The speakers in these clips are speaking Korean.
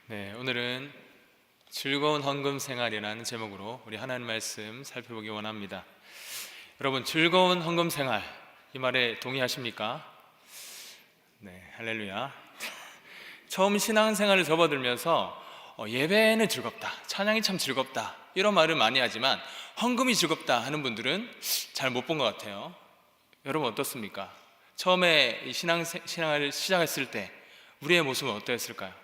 네, 오늘은 즐거운 헌금 생활이라는 제목으로 우리 하나님 말씀 살펴보기 원합니다. 여러분, 즐거운 헌금 생활, 이 말에 동의하십니까? 네, 할렐루야. 처음 신앙생활을 접어들면서 예배는 즐겁다, 찬양이 참 즐겁다, 이런 말을 많이 하지만 헌금이 즐겁다 하는 분들은 잘 못 본 것 같아요. 여러분 어떻습니까? 처음에 이 신앙을 시작했을 때 우리의 모습은 어떠했을까요?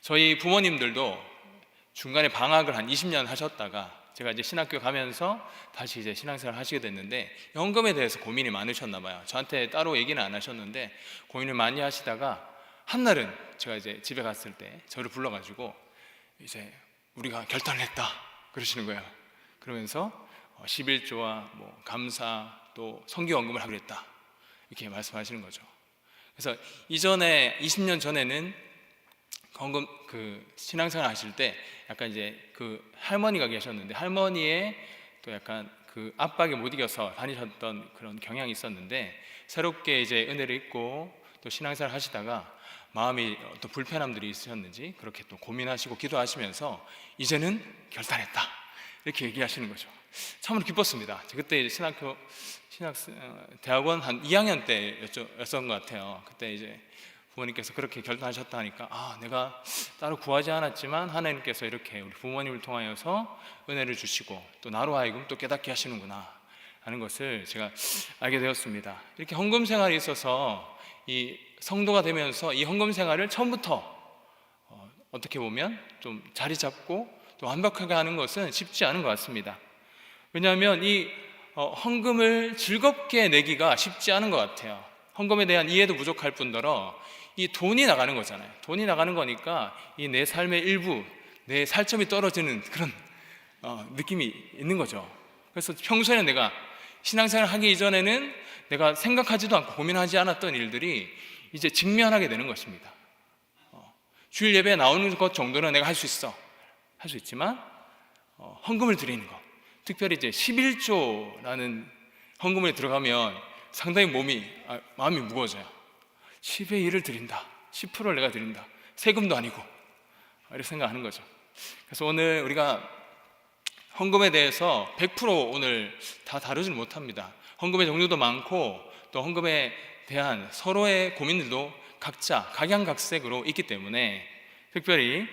저희 부모님들도 중간에 방학을 한 20년 하셨다가 제가 이제 신학교 가면서 다시 이제 신앙생활을 하시게 됐는데, 헌금에 대해서 고민이 많으셨나 봐요. 저한테 따로 얘기는 안 하셨는데 고민을 많이 하시다가 한날은 제가 이제 집에 갔을 때 저를 불러가지고 이제 우리가 결단을 했다 그러시는 거예요. 그러면서 11조와 뭐 감사 또 성기헌금을 하기로 했다 이렇게 말씀하시는 거죠. 그래서 이전에 20년 전에는 헌금 신앙생활 하실 때 약간 이제 할머니가 계셨는데 할머니의 또 약간 압박에 못 이겨서 다니셨던 그런 경향이 있었는데, 새롭게 이제 은혜를 입고 또 신앙생활 하시다가 마음이 또 불편함들이 있으셨는지 그렇게 또 고민하시고 기도하시면서 이제는 결단했다 이렇게 얘기하시는 거죠. 참으로 기뻤습니다. 그때 대학원 한 2학년 때였던 것 같아요. 그때 이제 부모님께서 그렇게 결단하셨다 하니까 내가 따로 구하지 않았지만 하나님께서 이렇게 우리 부모님을 통하여서 은혜를 주시고 또 나로 하여금 또 깨닫게 하시는구나 하는 것을 제가 알게 되었습니다. 이렇게 헌금 생활에 있어서 이 성도가 되면서 이 헌금 생활을 처음부터 어떻게 보면 좀 자리 잡고 또 완벽하게 하는 것은 쉽지 않은 것 같습니다. 왜냐하면 이 헌금을 즐겁게 내기가 쉽지 않은 것 같아요. 헌금에 대한 이해도 부족할 뿐더러 이 돈이 나가는 거잖아요. 돈이 나가는 거니까 이 내 삶의 일부, 내 살점이 떨어지는 그런 느낌이 있는 거죠. 그래서 평소에는 내가 신앙생활 하기 이전에는 내가 생각하지도 않고 고민하지 않았던 일들이 이제 직면하게 되는 것입니다. 주일 예배에 나오는 것 정도는 내가 할 수 있어, 할 수 있지만 헌금을 드리는 것, 특별히 이제 11조라는 헌금에 들어가면 상당히 마음이 무거워져요. 10의 1을 드린다, 10%를 내가 드린다, 세금도 아니고 이렇게 생각하는 거죠. 그래서 오늘 우리가 헌금에 대해서 100% 오늘 다 다루지는 못합니다. 헌금의 종류도 많고 또 헌금에 대한 서로의 고민들도 각자 각양각색으로 있기 때문에 특별히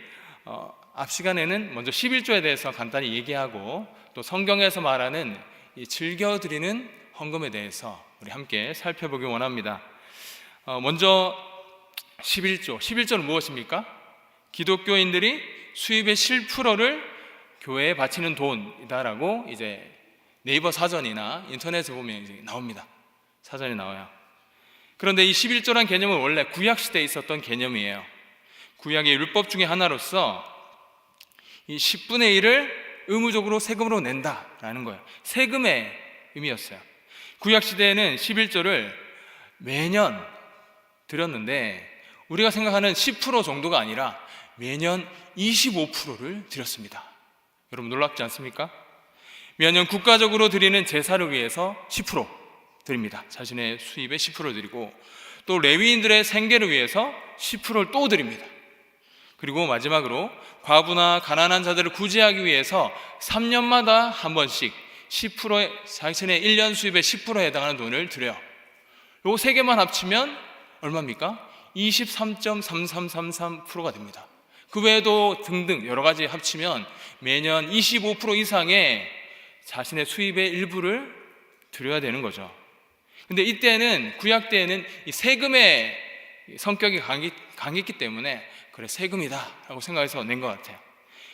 앞 시간에는 먼저 11조에 대해서 간단히 얘기하고 또 성경에서 말하는 이 즐겨드리는 헌금에 대해서 우리 함께 살펴보기 원합니다. 먼저 11조는 무엇입니까? 기독교인들이 수입의 7%를 교회에 바치는 돈이다라고 이제 네이버 사전이나 인터넷에 보면 이제 나옵니다. 사전에 나와요. 그런데 이 11조란 개념은 원래 구약 시대에 있었던 개념이에요. 구약의 율법 중에 하나로서 이 10분의 1을 의무적으로 세금으로 낸다라는 거예요. 세금의 의미였어요. 구약 시대에는 11조를 매년 드렸는데 우리가 생각하는 10% 정도가 아니라 매년 25%를 드렸습니다. 여러분 놀랍지 않습니까? 매년 국가적으로 드리는 제사를 위해서 10% 드립니다. 자신의 수입의 10%를 드리고 또 레위인들의 생계를 위해서 10%를 또 드립니다. 그리고 마지막으로 과부나 가난한 자들을 구제하기 위해서 3년마다 한 번씩 10%의 자신의 1년 수입의 10%에 해당하는 돈을 드려요. 요 세 개만 합치면 얼마입니까? 23.3333%가 됩니다. 그 외에도 등등 여러 가지 합치면 매년 25% 이상의 자신의 수입의 일부를 드려야 되는 거죠. 근데 이때는 구약 때에는 이 세금의 성격이 강했기 때문에 그래 세금이다 라고 생각해서 낸 것 같아요.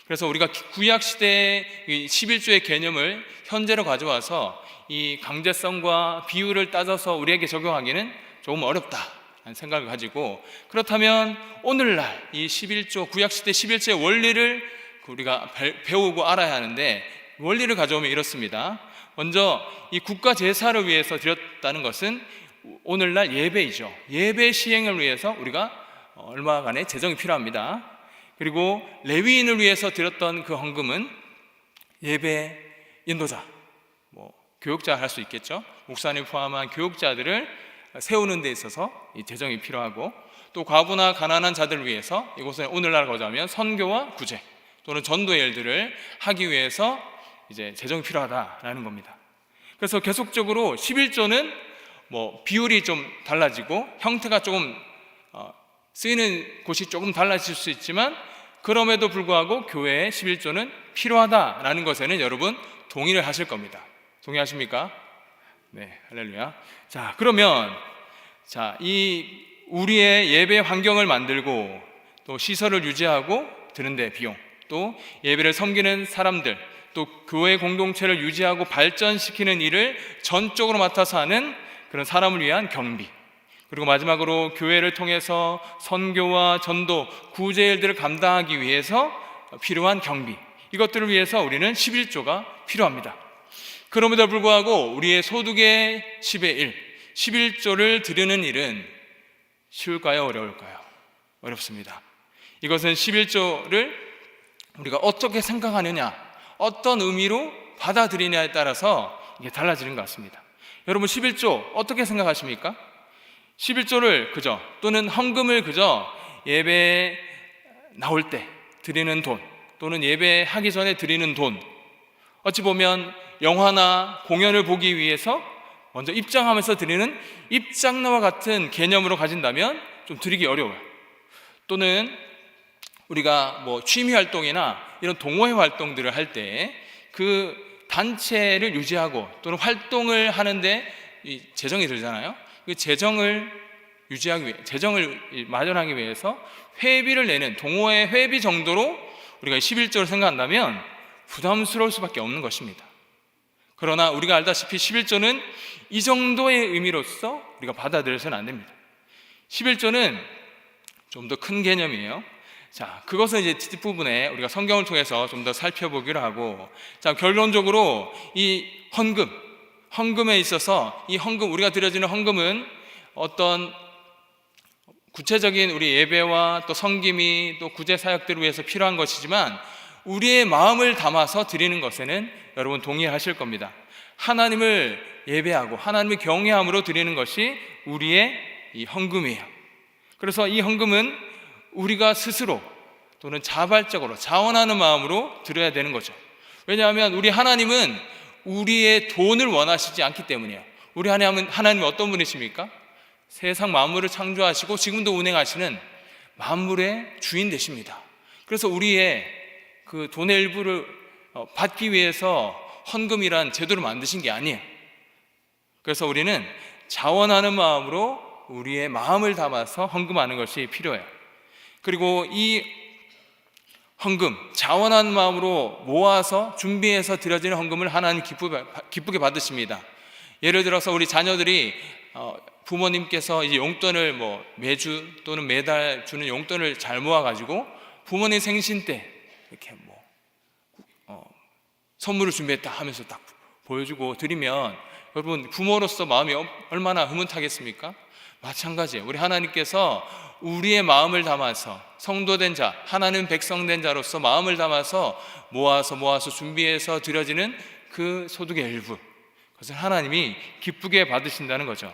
그래서 우리가 구약 시대의 11조의 개념을 현재로 가져와서 이 강제성과 비율을 따져서 우리에게 적용하기는 조금 어렵다라는 생각을 가지고, 그렇다면 오늘날 이 11조 구약 시대 11조의 원리를 우리가 배우고 알아야 하는데, 원리를 가져오면 이렇습니다. 먼저 이 국가 제사를 위해서 드렸다는 것은 오늘날 예배이죠. 예배 시행을 위해서 우리가 얼마간의 재정이 필요합니다. 그리고 레위인을 위해서 드렸던 그 헌금은 예배 인도자, 교육자 할 수 있겠죠. 목사님 포함한 교육자들을 세우는 데 있어서 이 재정이 필요하고, 또 과부나 가난한 자들을 위해서 이곳에 오늘날 거자면 선교와 구제 또는 전도의 일들을 하기 위해서 이제 재정이 필요하다라는 겁니다. 그래서 계속적으로 11조는 뭐 비율이 좀 달라지고 형태가 조금 쓰이는 곳이 조금 달라질 수 있지만 그럼에도 불구하고 교회의 11조는 필요하다라는 것에는 여러분 동의를 하실 겁니다. 동의하십니까? 네, 할렐루야. 자, 그러면 이 우리의 예배 환경을 만들고 또 시설을 유지하고 드는데 비용, 또 예배를 섬기는 사람들, 또 교회 공동체를 유지하고 발전시키는 일을 전적으로 맡아서 하는 그런 사람을 위한 경비, 그리고 마지막으로 교회를 통해서 선교와 전도, 구제 일들을 감당하기 위해서 필요한 경비, 이것들을 위해서 우리는 11조가 필요합니다. 그럼에도 불구하고 우리의 소득의 10의 1, 11조를 드리는 일은 쉬울까요? 어려울까요? 어렵습니다. 이것은 11조를 우리가 어떻게 생각하느냐, 어떤 의미로 받아들이냐에 따라서 이게 달라지는 것 같습니다. 여러분 11조 어떻게 생각하십니까? 11조를 그저 또는 헌금을 그저 예배에 나올 때 드리는 돈 또는 예배하기 전에 드리는 돈, 어찌 보면 영화나 공연을 보기 위해서 먼저 입장하면서 드리는 입장료와 같은 개념으로 가진다면 좀 드리기 어려워요. 또는 우리가 뭐 취미 활동이나 이런 동호회 활동들을 할 때 그 단체를 유지하고 또는 활동을 하는데 이 재정이 들잖아요. 그 재정을 유지하기 위해, 재정을 마련하기 위해서 회비를 내는 동호회 회비 정도로 우리가 11조를 생각한다면 부담스러울 수밖에 없는 것입니다. 그러나 우리가 알다시피 11조는 이 정도의 의미로서 우리가 받아들여서는 안 됩니다. 11조는 좀 더 큰 개념이에요. 자, 그것은 이제 뒷부분에 우리가 성경을 통해서 좀 더 살펴보기로 하고, 자, 결론적으로 이 헌금에 있어서 이 헌금, 우리가 드려지는 헌금은 어떤 구체적인 우리 예배와 또 섬김이 또 구제 사역들을 위해서 필요한 것이지만 우리의 마음을 담아서 드리는 것에는 여러분 동의하실 겁니다. 하나님을 예배하고 하나님을 경외함으로 드리는 것이 우리의 이 헌금이에요. 그래서 이 헌금은 우리가 스스로 또는 자발적으로 자원하는 마음으로 드려야 되는 거죠. 왜냐하면 우리 하나님은 우리의 돈을 원하시지 않기 때문이에요. 우리 하나님은 어떤 분이십니까? 세상 만물을 창조하시고 지금도 운행하시는 만물의 주인 되십니다. 그래서 우리의 그 돈의 일부를 받기 위해서 헌금이란 제도를 만드신 게 아니에요. 그래서 우리는 자원하는 마음으로 우리의 마음을 담아서 헌금하는 것이 필요해요. 그리고 이 헌금, 자원하는 마음으로 모아서 준비해서 드려지는 헌금을 하나님 기쁘게 받으십니다. 예를 들어서 우리 자녀들이 부모님께서 이제 용돈을 뭐 매주 또는 매달 주는 용돈을 잘 모아가지고 부모님 생신 때 이렇게 뭐 선물을 준비했다 하면서 딱 보여주고 드리면 여러분 부모로서 마음이 얼마나 흐뭇하겠습니까? 마찬가지예요. 우리 하나님께서 우리의 마음을 담아서 성도된 자, 하나님 백성된 자로서 마음을 담아서 모아서 준비해서 드려지는 그 소득의 일부, 그것을 하나님이 기쁘게 받으신다는 거죠.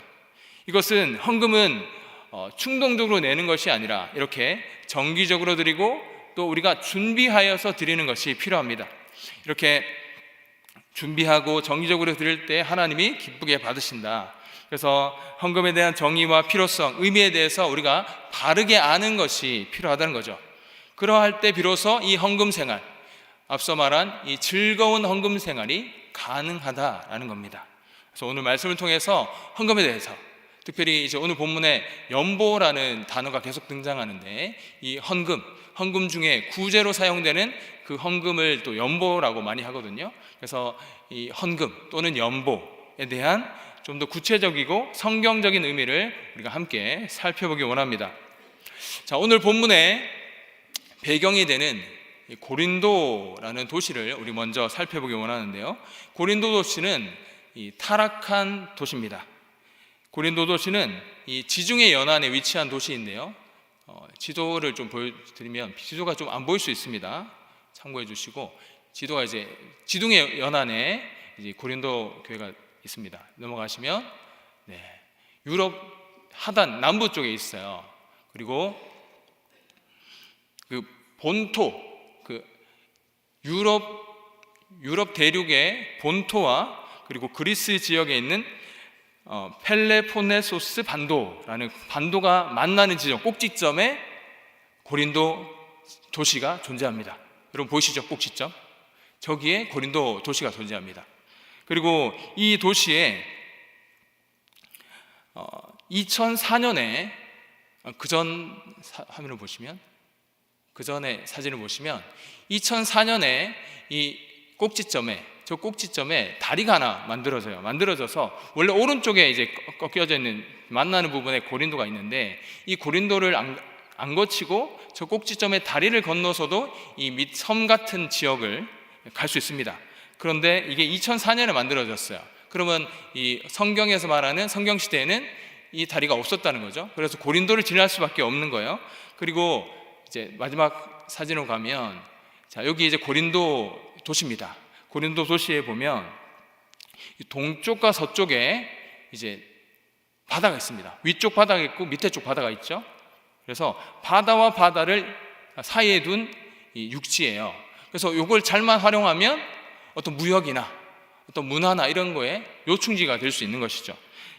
이것은 헌금은 충동적으로 내는 것이 아니라 이렇게 정기적으로 드리고 또 우리가 준비하여서 드리는 것이 필요합니다. 이렇게 준비하고 정기적으로 드릴 때 하나님이 기쁘게 받으신다. 그래서 헌금에 대한 정의와 필요성, 의미에 대해서 우리가 바르게 아는 것이 필요하다는 거죠. 그러할 때 비로소 이 헌금 생활, 앞서 말한 이 즐거운 헌금 생활이 가능하다라는 겁니다. 그래서 오늘 말씀을 통해서 헌금에 대해서, 특별히 이제 오늘 본문에 연보라는 단어가 계속 등장하는데 이 헌금 중에 구제로 사용되는 그 헌금을 또 연보라고 많이 하거든요. 그래서 이 헌금 또는 연보에 대한 좀 더 구체적이고 성경적인 의미를 우리가 함께 살펴보기 원합니다. 자, 오늘 본문의 배경이 되는 고린도라는 도시를 우리 먼저 살펴보기 원하는데요. 고린도 도시는 이 타락한 도시입니다. 고린도 도시는 이 지중해 연안에 위치한 도시인데요. 지도를 좀 보여드리면 지도가 좀 안 보일 수 있습니다. 참고해 주시고, 지도가 이제 지중해 연안에 이제 고린도 교회가 있습니다. 넘어가시면 유럽 하단 남부 쪽에 있어요. 그리고 그 본토, 그 유럽 대륙의 본토와 그리고 그리스 지역에 있는 펠레폰네소스 반도라는 반도가 만나는 지점, 꼭지점에 고린도 도시가 존재합니다. 여러분 보이시죠? 꼭지점. 저기에 고린도 도시가 존재합니다. 그리고 이 도시에 2004년에 그전 화면을 보시면, 그전의 사진을 보시면 2004년에 이 꼭지점에, 저 꼭지점에 다리가 하나 만들어져서 원래 오른쪽에 이제 꺾여져 있는 만나는 부분에 고린도가 있는데, 이 고린도를 안 거치고 저 꼭지점에 다리를 건너서도 이 밑 섬 같은 지역을 갈 수 있습니다. 그런데 이게 2004년에 만들어졌어요. 그러면 이 성경에서 말하는 성경 시대에는 이 다리가 없었다는 거죠. 그래서 고린도를 지날 수밖에 없는 거예요. 그리고 이제 마지막 사진으로 가면, 자, 여기 이제 고린도 도시입니다. 고린도 도시에 보면 동쪽과 서쪽에 이제 바다가 있습니다. 위쪽 바다가 있고 밑에 쪽 바다가 있죠. 그래서 바다와 바다를 사이에 둔 이 육지예요. 그래서 이걸 잘만 활용하면 어떤 무역이나 어떤 문화나 이런 거에 요충지가 될 수 있는 것이죠.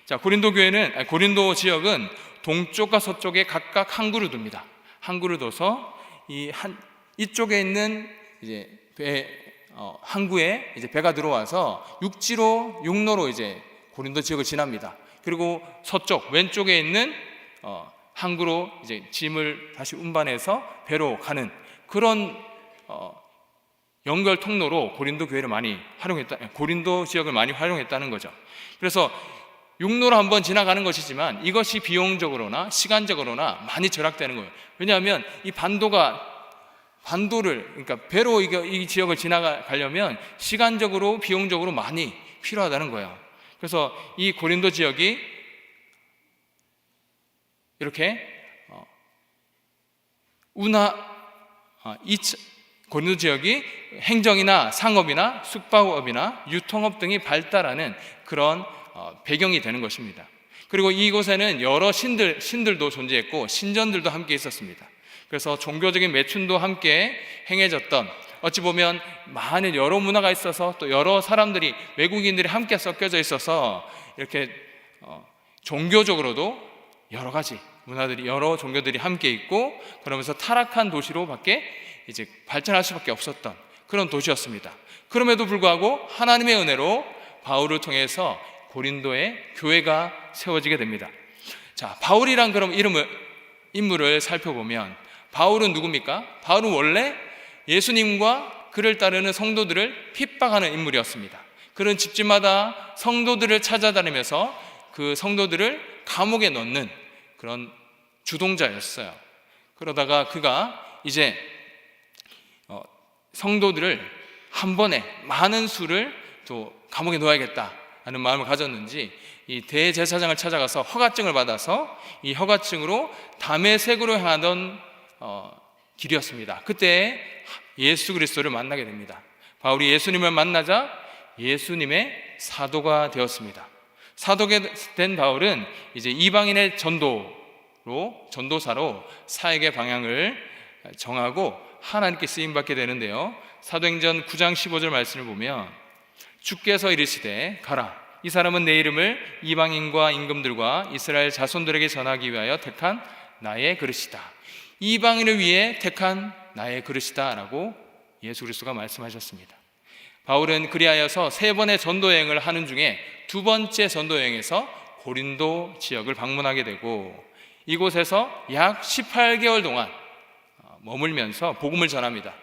자, 고린도 지역은 동쪽과 서쪽에 각각 항구를 둡니다. 항구를 둬서 이쪽에 있는 이제 항구에 이제 배가 들어와서 육로로 이제 고린도 지역을 지납니다. 그리고 서쪽 왼쪽에 있는 항구로 이제 짐을 다시 운반해서 배로 가는 그런 연결 통로로 고린도 지역을 많이 활용했다는 거죠. 그래서 육로로 한번 지나가는 것이지만 이것이 비용적으로나 시간적으로나 많이 절약되는 거예요. 왜냐하면 이 반도를, 그러니까 배로 이 지역을 지나가려면 시간적으로 비용적으로 많이 필요하다는 거예요. 그래서 이 고린도 지역이 이렇게 고린도 지역이 행정이나 상업이나 숙박업이나 유통업 등이 발달하는 그런 배경이 되는 것입니다. 그리고 이곳에는 여러 신들도 존재했고 신전들도 함께 있었습니다. 그래서 종교적인 매춘도 함께 행해졌던, 어찌 보면 많은 여러 문화가 있어서 또 여러 사람들이, 외국인들이 함께 섞여져 있어서 이렇게 종교적으로도 여러 가지 문화들이, 여러 종교들이 함께 있고, 그러면서 타락한 도시로밖에 이제 발전할 수밖에 없었던 그런 도시였습니다. 그럼에도 불구하고 하나님의 은혜로 바울을 통해서 고린도에 교회가 세워지게 됩니다. 자, 바울이란 그럼 인물을 살펴보면, 바울은 누굽니까? 바울은 원래 예수님과 그를 따르는 성도들을 핍박하는 인물이었습니다. 그런 집집마다 성도들을 찾아다니면서 그 성도들을 감옥에 넣는 그런 주동자였어요. 그러다가 그가 이제 성도들을 한 번에 많은 수를 또 감옥에 넣어야겠다 하는 마음을 가졌는지 이 대제사장을 찾아가서 허가증을 받아서 이 허가증으로 다메섹으로 향하던 길이었습니다. 그때 예수 그리스도를 만나게 됩니다. 바울이 예수님을 만나자 예수님의 사도가 되었습니다. 사도가 된 바울은 이제 이방인의 전도사로 사역의 방향을 정하고 하나님께 쓰임받게 되는데요, 사도행전 9장 15절 말씀을 보면, 주께서 이르시되 가라, 이 사람은 내 이름을 이방인과 임금들과 이스라엘 자손들에게 전하기 위하여 택한 나의 그릇이다. 이방인을 위해 택한 나의 그릇이다 라고 예수 그리스도가 말씀하셨습니다. 바울은 그리하여서 3번의 전도 여행을 하는 중에 2번째 전도 여행에서 고린도 지역을 방문하게 되고, 이곳에서 약 18개월 동안 머물면서 복음을 전합니다.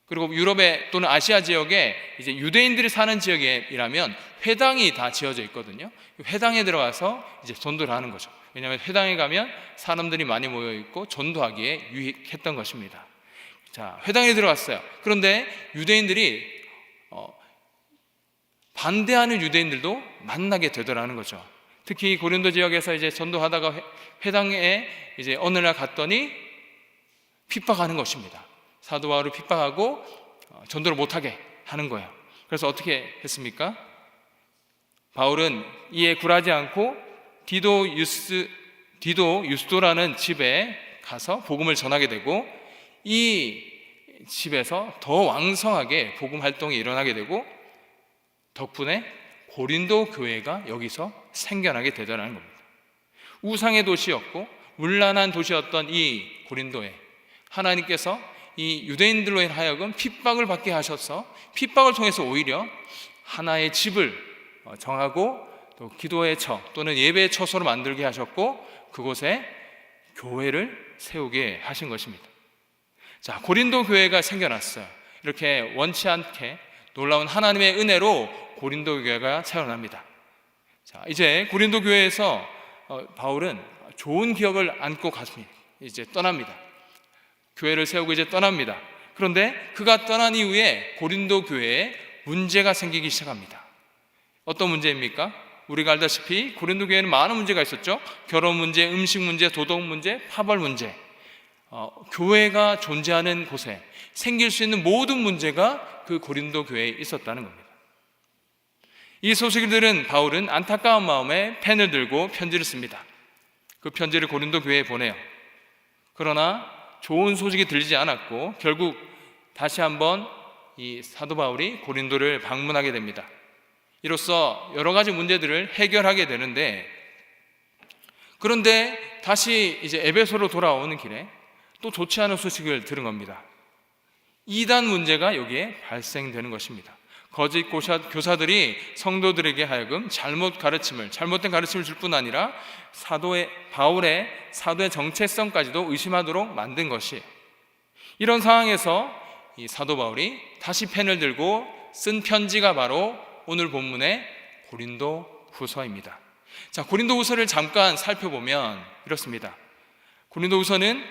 그리고 유럽에 또는 아시아 지역에 이제 유대인들이 사는 지역이라면 회당이 다 지어져 있거든요. 회당에 들어가서 이제 전도를 하는 거죠. 왜냐하면 회당에 가면 사람들이 많이 모여 있고 전도하기에 유익했던 것입니다. 자, 회당에 들어갔어요. 그런데 유대인들이 반대하는 유대인들도 만나게 되더라는 거죠. 특히 고린도 지역에서 이제 전도하다가 회당에 이제 어느 날 갔더니 핍박하는 것입니다. 사도 바울을 핍박하고 전도를 못하게 하는 거예요. 그래서 어떻게 했습니까? 바울은 이에 굴하지 않고 디도 유스도라는 집에 가서 복음을 전하게 되고, 이 집에서 더 왕성하게 복음 활동이 일어나게 되고, 덕분에 고린도 교회가 여기서 생겨나게 되더라는 겁니다. 우상의 도시였고 문란한 도시였던 이 고린도에 하나님께서 이 유대인들로 하여금 핍박을 받게 하셔서 핍박을 통해서 오히려 하나의 집을 정하고 또 기도의 처 또는 예배의 처소로 만들게 하셨고, 그곳에 교회를 세우게 하신 것입니다. 자, 고린도 교회가 생겨났어요. 이렇게 원치 않게 놀라운 하나님의 은혜로 고린도 교회가 태어납니다. 자, 이제 고린도 교회에서 바울은 좋은 기억을 안고 갔습니다. 이제 떠납니다. 교회를 세우고 이제 떠납니다. 그런데 그가 떠난 이후에 고린도 교회에 문제가 생기기 시작합니다. 어떤 문제입니까? 우리가 알다시피 고린도 교회에는 많은 문제가 있었죠. 결혼 문제, 음식 문제, 도덕 문제, 파벌 문제. 교회가 존재하는 곳에 생길 수 있는 모든 문제가 그 고린도 교회에 있었다는 겁니다. 이 소식을 들은 바울은 안타까운 마음에 펜을 들고 편지를 씁니다. 그 편지를 고린도 교회에 보내요. 그러나 좋은 소식이 들리지 않았고 결국 다시 한번 이 사도 바울이 고린도를 방문하게 됩니다. 이로써 여러 가지 문제들을 해결하게 되는데, 그런데 다시 이제 에베소로 돌아오는 길에 또 좋지 않은 소식을 들은 겁니다. 이단 문제가 여기에 발생되는 것입니다. 거짓 교사들이 성도들에게 하여금 잘못된 가르침을 줄 뿐 아니라 바울의 사도의 정체성까지도 의심하도록 만든 것이에요. 이런 상황에서 이 사도 바울이 다시 펜을 들고 쓴 편지가 바로 오늘 본문의 고린도 후서입니다. 자, 고린도 후서를 잠깐 살펴보면 이렇습니다. 고린도 후서는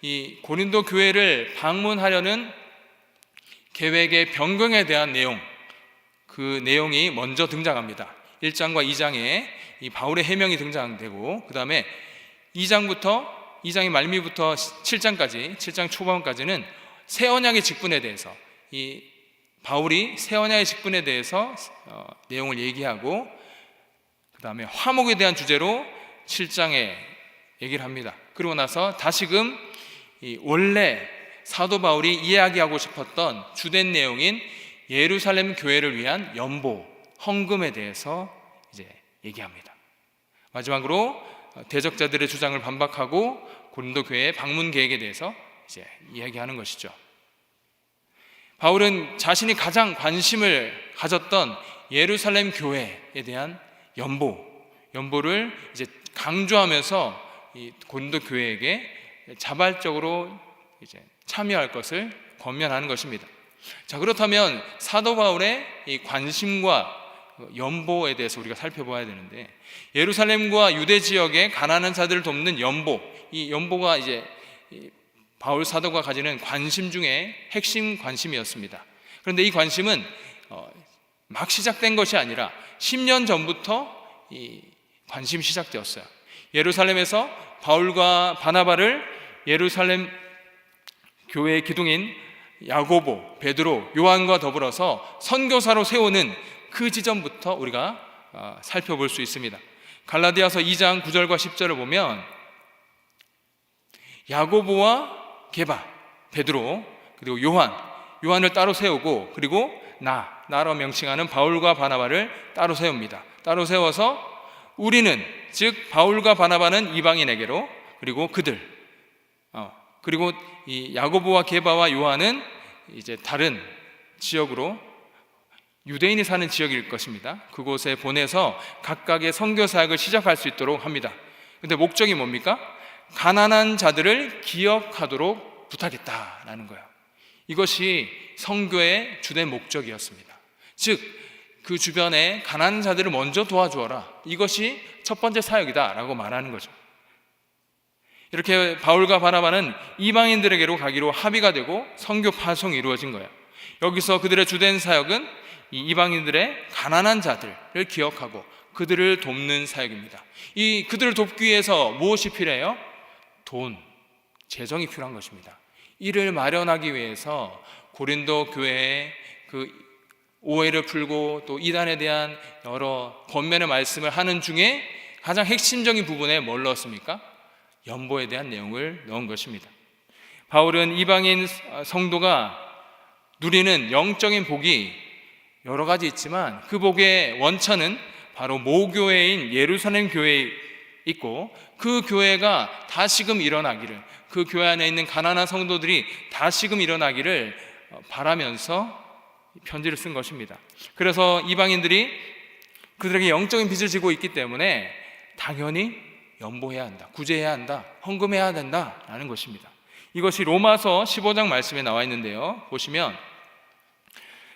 이 고린도 교회를 방문하려는 계획의 변경에 대한 내용, 그 내용이 먼저 등장합니다. 1장과 2장에 이 바울의 해명이 등장되고, 그 다음에 2장의 말미부터 7장 초반까지는 새 언약의 직분에 대해서, 이 바울이 새 언약의 직분에 대해서 내용을 얘기하고, 그 다음에 화목에 대한 주제로 7장에 얘기를 합니다. 그리고 나서 다시금 이 원래 사도 바울이 이야기하고 싶었던 주된 내용인 예루살렘 교회를 위한 연보, 헌금에 대해서 이제 얘기합니다. 마지막으로 대적자들의 주장을 반박하고 고린도 교회의 방문 계획에 대해서 이제 이야기하는 것이죠. 바울은 자신이 가장 관심을 가졌던 예루살렘 교회에 대한 연보를 이제 강조하면서 이 고린도 교회에게 자발적으로 이제 참여할 것을 권면하는 것입니다. 자, 그렇다면 사도 바울의 이 관심과 연보에 대해서 우리가 살펴봐야 되는데, 예루살렘과 유대 지역의 가난한 자들을 돕는 연보, 이 연보가 이제 바울 사도가 가지는 관심 중에 핵심 관심이었습니다. 그런데 이 관심은 막 시작된 것이 아니라 10년 전부터 이 관심이 시작되었어요. 예루살렘에서 바울과 바나바를 예루살렘 교회의 기둥인 야고보, 베드로, 요한과 더불어서 선교사로 세우는 그 지점부터 우리가 살펴볼 수 있습니다. 갈라디아서 2장 9절과 10절을 보면 야고보와 게바, 베드로, 그리고 요한을 따로 세우고, 그리고 나로 명칭하는 바울과 바나바를 따로 세웁니다. 따로 세워서 우리는, 즉 바울과 바나바는 이방인에게로, 그리고 그리고 이 야고보와 게바와 요한은 이제 다른 지역으로, 유대인이 사는 지역일 것입니다. 그곳에 보내서 각각의 선교 사역을 시작할 수 있도록 합니다. 근데 목적이 뭡니까? 가난한 자들을 기억하도록 부탁했다라는 거예요. 이것이 선교의 주된 목적이었습니다. 즉, 그 주변에 가난한 자들을 먼저 도와주어라. 이것이 첫 번째 사역이다라고 말하는 거죠. 이렇게 바울과 바나바는 이방인들에게로 가기로 합의가 되고 선교 파송이 이루어진 거예요. 여기서 그들의 주된 사역은 이 이방인들의 가난한 자들을 기억하고 그들을 돕는 사역입니다. 이 그들을 돕기 위해서 무엇이 필요해요? 돈, 재정이 필요한 것입니다. 이를 마련하기 위해서 고린도 교회에 그 오해를 풀고 또 이단에 대한 여러 권면의 말씀을 하는 중에 가장 핵심적인 부분에 뭘 넣었습니까? 연보에 대한 내용을 넣은 것입니다. 바울은 이방인 성도가 누리는 영적인 복이 여러 가지 있지만 그 복의 원천은 바로 모교회인 예루살렘 교회에 있고, 그 교회가 다시금 일어나기를, 그 교회 안에 있는 가난한 성도들이 다시금 일어나기를 바라면서 편지를 쓴 것입니다. 그래서 이방인들이 그들에게 영적인 빚을 지고 있기 때문에 당연히 연보해야 한다, 구제해야 한다, 헌금해야 된다라는 것입니다. 이것이 로마서 15장 말씀에 나와 있는데요, 보시면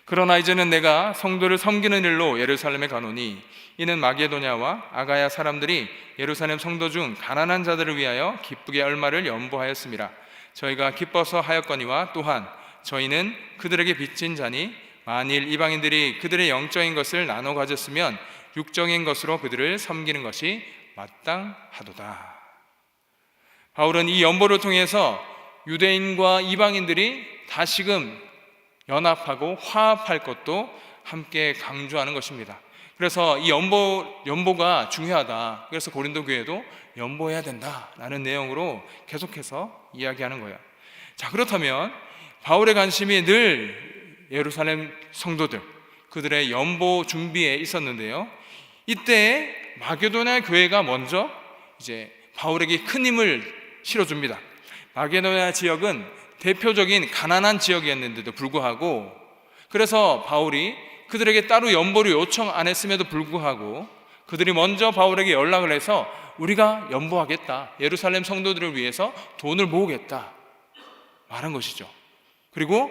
그러나 이제는 내가 성도를 섬기는 일로 예루살렘에 가노니 이는 마게도냐와 아가야 사람들이 예루살렘 성도 중 가난한 자들을 위하여 기쁘게 얼마를 연보하였습니다. 저희가 기뻐서 하였거니와 또한 저희는 그들에게 빚진 자니 만일 이방인들이 그들의 영적인 것을 나눠 가졌으면 육적인 것으로 그들을 섬기는 것이 마땅하도다. 바울은 이 연보를 통해서 유대인과 이방인들이 다시금 연합하고 화합할 것도 함께 강조하는 것입니다. 그래서 이 연보가 중요하다. 그래서 고린도 교회도 연보해야 된다라는 내용으로 계속해서 이야기하는 거예요. 자, 그렇다면 바울의 관심이 늘 예루살렘 성도들, 그들의 연보 준비에 있었는데요, 이때 마게도냐 교회가 먼저 이제 바울에게 큰 힘을 실어줍니다. 마게도냐 지역은 대표적인 가난한 지역이었는데도 불구하고, 그래서 바울이 그들에게 따로 연보를 요청 안 했음에도 불구하고 그들이 먼저 바울에게 연락을 해서 우리가 연보하겠다, 예루살렘 성도들을 위해서 돈을 모으겠다 말한 것이죠. 그리고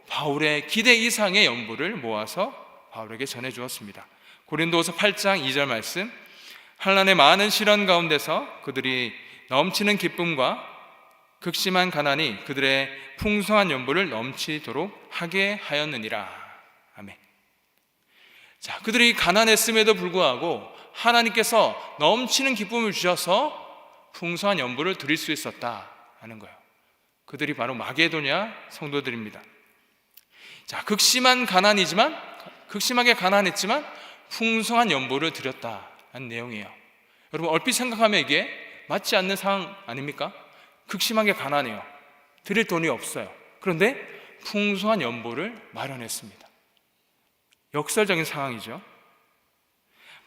바울의 기대 이상의 연보를 모아서 바울에게 전해주었습니다. 고린도후서 8장 2절 말씀, 한란의 많은 시련 가운데서 그들이 넘치는 기쁨과 극심한 가난이 그들의 풍성한 연보를 넘치도록 하게 하였느니라. 아멘. 자, 그들이 가난했음에도 불구하고 하나님께서 넘치는 기쁨을 주셔서 풍성한 연보를 드릴 수 있었다 하는 거예요. 그들이 바로 마게도냐 성도들입니다. 자, 극심하게 가난했지만 풍성한 연보를 드렸다는 내용이에요. 여러분, 얼핏 생각하면 이게 맞지 않는 상황 아닙니까? 극심하게 가난해요. 드릴 돈이 없어요. 그런데 풍성한 연보를 마련했습니다. 역설적인 상황이죠.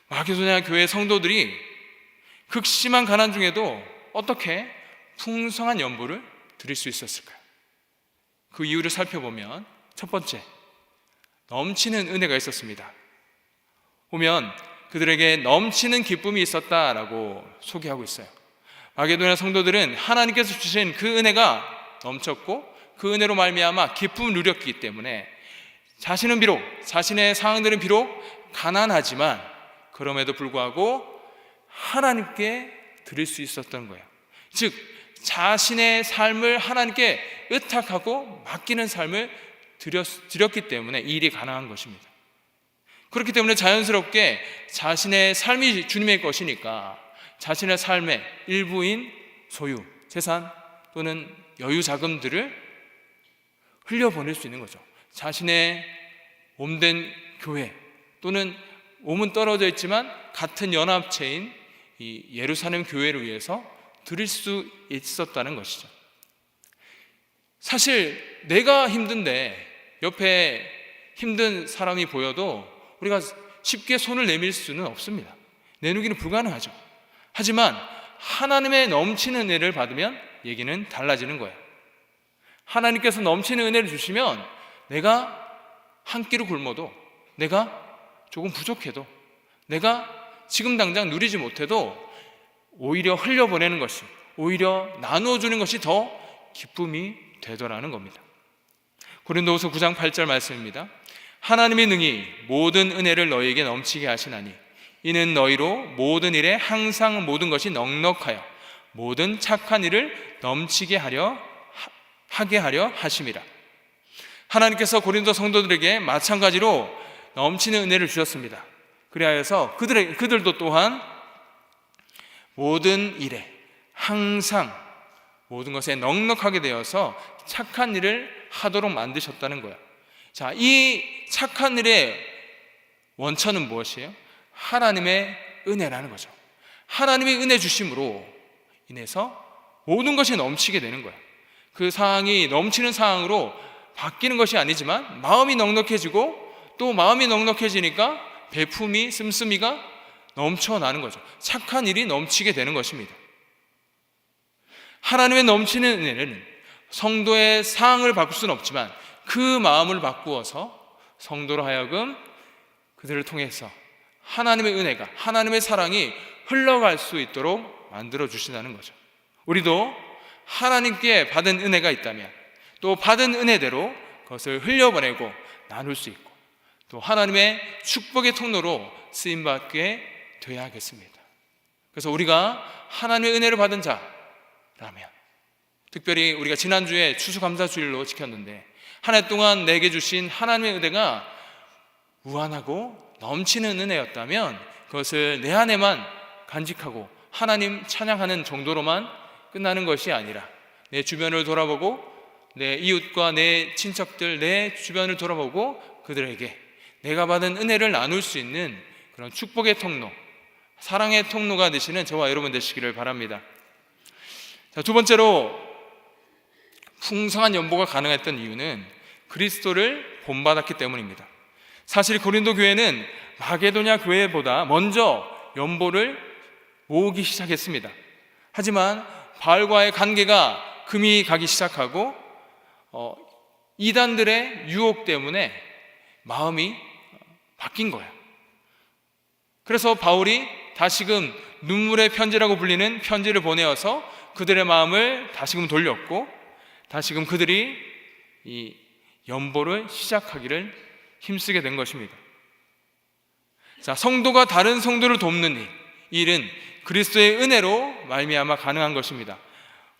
마게도냐 교회 성도들이 극심한 가난 중에도 어떻게 풍성한 연보를 드릴 수 있었을까요? 그 이유를 살펴보면 첫 번째, 넘치는 은혜가 있었습니다. 보면 그들에게 넘치는 기쁨이 있었다라고 소개하고 있어요. 마게도냐 성도들은 하나님께서 주신 그 은혜가 넘쳤고 그 은혜로 말미암아 기쁨을 누렸기 때문에 자신의 상황들은 비록 가난하지만 그럼에도 불구하고 하나님께 드릴 수 있었던 거예요. 즉 자신의 삶을 하나님께 의탁하고 맡기는 삶을 드렸기 때문에 이 일이 가능한 것입니다. 그렇기 때문에 자연스럽게 자신의 삶이 주님의 것이니까 자신의 삶의 일부인 소유, 재산 또는 여유 자금들을 흘려보낼 수 있는 거죠. 자신의 몸된 교회 또는 몸은 떨어져 있지만 같은 연합체인 이 예루살렘 교회를 위해서 드릴 수 있었다는 것이죠. 사실 내가 힘든데 옆에 힘든 사람이 보여도 우리가 쉽게 손을 내밀 수는 없습니다. 내누기는 불가능하죠. 하지만 하나님의 넘치는 은혜를 받으면 얘기는 달라지는 거예요. 하나님께서 넘치는 은혜를 주시면 내가 한 끼로 굶어도, 내가 조금 부족해도, 내가 지금 당장 누리지 못해도 오히려 흘려보내는 것이, 오히려 나누어주는 것이 더 기쁨이 되더라는 겁니다. 고린도후서 9장 8절 말씀입니다. 하나님이 능히 모든 은혜를 너희에게 넘치게 하시나니 이는 너희로 모든 일에 항상 모든 것이 넉넉하여 모든 착한 일을 넘치게 하게 하려 하심이라. 하나님께서 고린도 성도들에게 마찬가지로 넘치는 은혜를 주셨습니다. 그리하여서 그들도 또한 모든 일에 항상 모든 것에 넉넉하게 되어서 착한 일을 하도록 만드셨다는 거예요. 자, 이 착한 일의 원천은 무엇이에요? 하나님의 은혜라는 거죠. 하나님의 은혜 주심으로 인해서 모든 것이 넘치게 되는 거예요. 그 상황이 넘치는 상황으로 바뀌는 것이 아니지만 마음이 넉넉해지고 또 마음이 넉넉해지니까 베품이 씀씀이가 넘쳐나는 거죠. 착한 일이 넘치게 되는 것입니다. 하나님의 넘치는 은혜는 성도의 상황을 바꿀 수는 없지만 그 마음을 바꾸어서 성도로 하여금 그들을 통해서 하나님의 은혜가, 하나님의 사랑이 흘러갈 수 있도록 만들어 주신다는 거죠. 우리도 하나님께 받은 은혜가 있다면 또 받은 은혜대로 그것을 흘려보내고 나눌 수 있고 또 하나님의 축복의 통로로 쓰임받게 되어야 하겠습니다. 그래서 우리가 하나님의 은혜를 받은 자라면, 특별히 우리가 지난주에 추수감사주일로 지켰는데 한 해 동안 내게 주신 하나님의 은혜가 무한하고 넘치는 은혜였다면 그것을 내 안에만 간직하고 하나님 찬양하는 정도로만 끝나는 것이 아니라 내 주변을 돌아보고 내 이웃과 내 친척들, 내 주변을 돌아보고 그들에게 내가 받은 은혜를 나눌 수 있는 그런 축복의 통로, 사랑의 통로가 되시는 저와 여러분 되시기를 바랍니다. 자, 두 번째로 풍성한 연보가 가능했던 이유는 그리스도를 본받았기 때문입니다. 사실 고린도 교회는 마게도냐 교회보다 먼저 연보를 모으기 시작했습니다. 하지만 바알과의 관계가 금이 가기 시작하고 이단들의 유혹 때문에 마음이 바뀐 거예요. 그래서 바울이 다시금 눈물의 편지라고 불리는 편지를 보내어서 그들의 마음을 다시금 돌렸고 다시금 그들이 이 연보를 시작하기를 힘쓰게 된 것입니다. 자, 성도가 다른 성도를 돕는 이 일은 그리스도의 은혜로 말미암아 가능한 것입니다.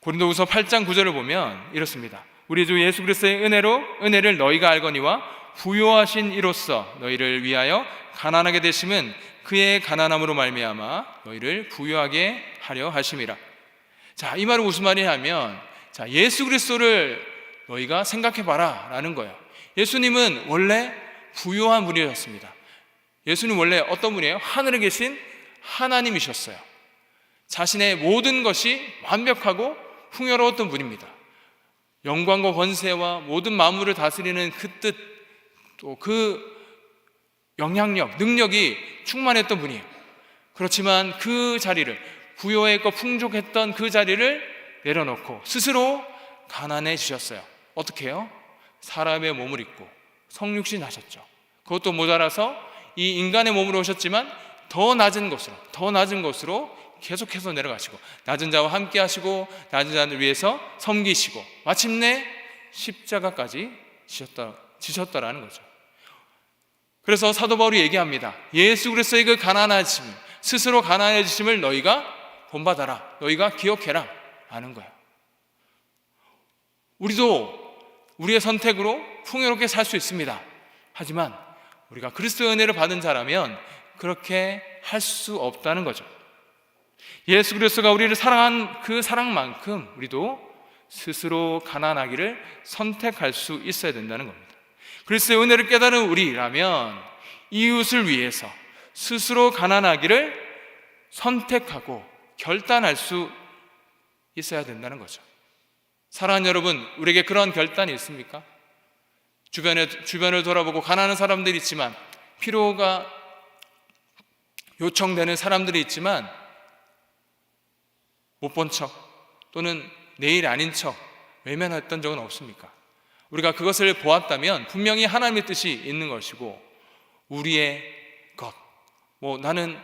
고린도후서 8장 9절을 보면 이렇습니다. 우리 주 예수 그리스도의 은혜를 너희가 알거니와 부요하신 이로써 너희를 위하여 가난하게 되심은 그의 가난함으로 말미암아 너희를 부요하게 하려 하심이라. 자, 이 말은 무슨 말이냐면, 자, 예수 그리스도를 너희가 생각해봐라 라는 거예요. 예수님은 원래 부요한 분이셨습니다. 예수님 원래 어떤 분이에요? 하늘에 계신 하나님이셨어요. 자신의 모든 것이 완벽하고 풍요로웠던 분입니다. 영광과 권세와 모든 만물을 다스리는 그 뜻, 또 그 영향력, 능력이 충만했던 분이에요. 그렇지만 그 자리를, 부요했고 풍족했던 그 자리를 내려놓고 스스로 가난해지셨어요. 어떻게 해요? 사람의 몸을 입고 성육신 하셨죠. 그것도 모자라서 이 인간의 몸으로 오셨지만 더 낮은 곳으로 계속해서 내려가시고 낮은 자와 함께 하시고 낮은 자를 위해서 섬기시고 마침내 십자가까지 지셨다라는 거죠. 그래서 사도 바울이 얘기합니다. 예수 그리스도의 그 가난하심, 스스로 가난해지심을 너희가 본받아라, 너희가 기억해라 하는 거예요. 우리도 우리의 선택으로 풍요롭게 살 수 있습니다. 하지만 우리가 그리스도의 은혜를 받은 자라면 그렇게 할 수 없다는 거죠. 예수 그리스도가 우리를 사랑한 그 사랑만큼 우리도 스스로 가난하기를 선택할 수 있어야 된다는 겁니다. 그리스도의 은혜를 깨달은 우리라면 이웃을 위해서 스스로 가난하기를 선택하고 결단할 수 있어야 된다는 거죠. 사랑하는 여러분, 우리에게 그런 결단이 있습니까? 주변을 돌아보고 가난한 사람들이 있지만, 필요가 요청되는 사람들이 있지만 못 본 척 또는 내일 아닌 척 외면했던 적은 없습니까? 우리가 그것을 보았다면 분명히 하나님의 뜻이 있는 것이고 우리의 것, 나는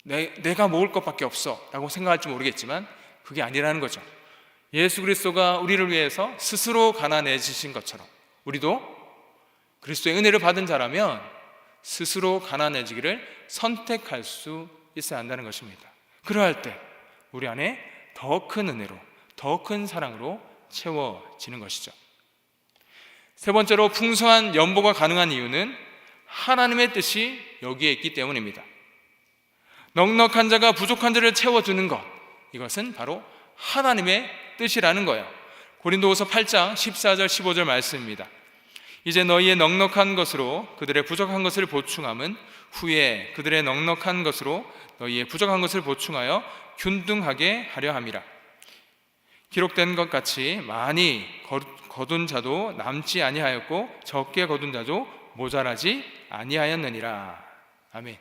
내가 먹을 것밖에 없어 라고 생각할지 모르겠지만 그게 아니라는 거죠. 예수 그리스도가 우리를 위해서 스스로 가난해지신 것처럼 우리도 그리스도의 은혜를 받은 자라면 스스로 가난해지기를 선택할 수 있어야 한다는 것입니다. 그러할 때 우리 안에 더 큰 은혜로, 더 큰 사랑으로 채워지는 것이죠. 세 번째로 풍성한 연보가 가능한 이유는 하나님의 뜻이 여기에 있기 때문입니다. 넉넉한 자가 부족한 자를 채워주는 것, 이것은 바로 하나님의 뜻이라는 거예요. 고린도후서 8장 14절 15절 말씀입니다. 이제 너희의 넉넉한 것으로 그들의 부족한 것을 보충함은 후에 그들의 넉넉한 것으로 너희의 부족한 것을 보충하여 균등하게 하려 함이라. 기록된 것 같이 많이 거둔 자도 남지 아니하였고 적게 거둔 자도 모자라지 아니하였느니라. 아멘.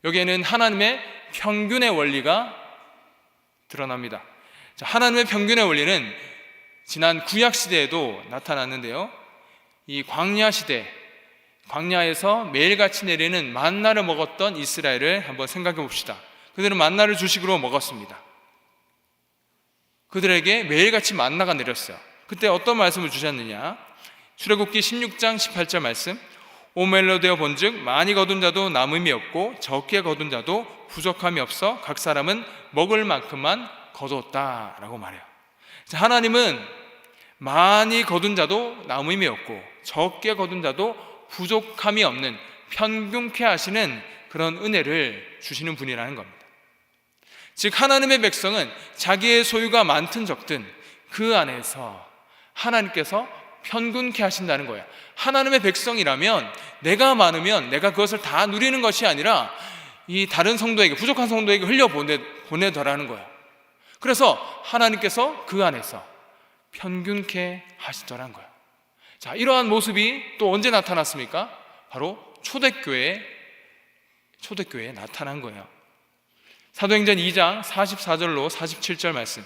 여기에는 하나님의 평균의 원리가 드러납니다. 자, 하나님의 평균의 원리는 지난 구약 시대에도 나타났는데요, 이 광야 시대, 광야에서 매일같이 내리는 만나를 먹었던 이스라엘을 한번 생각해 봅시다. 그들은 만나를 주식으로 먹었습니다. 그들에게 매일같이 만나가 내렸어요. 그때 어떤 말씀을 주셨느냐? 출애굽기 16장 18절 말씀, 오멜로 되어 본즉 많이 거둔 자도 남음이 없고 적게 거둔 자도 부족함이 없어 각 사람은 먹을 만큼만 거두었다라고 말해요. 하나님은 많이 거둔 자도 남음이 없고 적게 거둔 자도 부족함이 없는 평균케 하시는 그런 은혜를 주시는 분이라는 겁니다. 즉 하나님의 백성은 자기의 소유가 많든 적든 그 안에서 하나님께서 평균케 하신다는 거예요. 하나님의 백성이라면 내가 많으면 내가 그것을 다 누리는 것이 아니라 이 다른 성도에게, 부족한 성도에게 보내더라는 거예요. 그래서 하나님께서 그 안에서 평균케 하시더라는 거예요. 자, 이러한 모습이 또 언제 나타났습니까? 바로 초대교회에 나타난 거예요. 사도행전 2장 44절로 47절 말씀,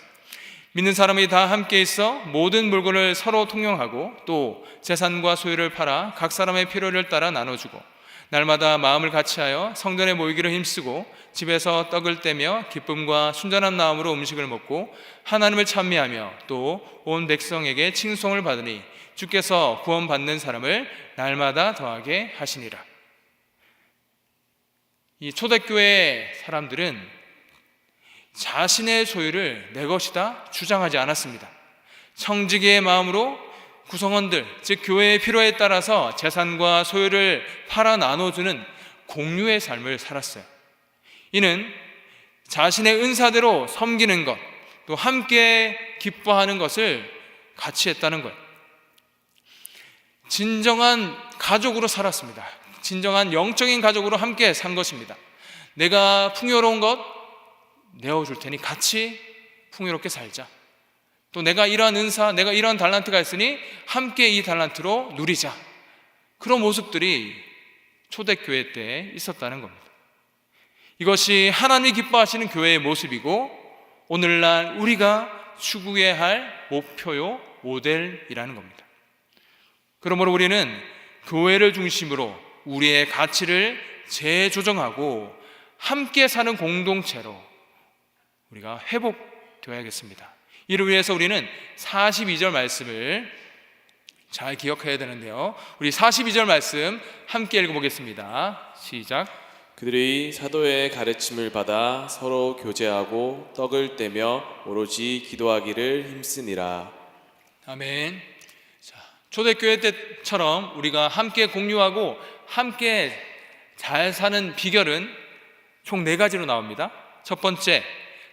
믿는 사람이 다 함께 있어 모든 물건을 서로 통용하고 또 재산과 소유를 팔아 각 사람의 필요를 따라 나눠주고 날마다 마음을 같이하여 성전에 모이기를 힘쓰고 집에서 떡을 떼며 기쁨과 순전한 마음으로 음식을 먹고 하나님을 찬미하며 또 온 백성에게 칭송을 받으니 주께서 구원받는 사람을 날마다 더하게 하시니라. 이 초대교회 사람들은 자신의 소유를 내 것이다 주장하지 않았습니다. 청지기의 마음으로 구성원들, 즉 교회의 필요에 따라서 재산과 소유를 팔아 나눠주는 공유의 삶을 살았어요. 이는 자신의 은사대로 섬기는 것, 또 함께 기뻐하는 것을 같이 했다는 거예요. 진정한 가족으로 살았습니다. 진정한 영적인 가족으로 함께 산 것입니다. 내가 풍요로운 것 내어줄 테니 같이 풍요롭게 살자. 또 내가 이러한 은사, 내가 이러한 달란트가 있으니 함께 이 달란트로 누리자. 그런 모습들이 초대교회 때 있었다는 겁니다. 이것이 하나님이 기뻐하시는 교회의 모습이고 오늘날 우리가 추구해야 할 목표요, 모델이라는 겁니다. 그러므로 우리는 교회를 중심으로 우리의 가치를 재조정하고 함께 사는 공동체로 우리가 회복되어야겠습니다. 이를 위해서 우리는 42절 말씀을 잘 기억해야 되는데요, 우리 42절 말씀 함께 읽어보겠습니다. 시작. 그들이 사도의 가르침을 받아 서로 교제하고 떡을 떼며 오로지 기도하기를 힘쓰니라. 아멘. 자, 초대교회 때처럼 우리가 함께 공유하고 함께 잘 사는 비결은 총 4가지로 나옵니다. 첫 번째,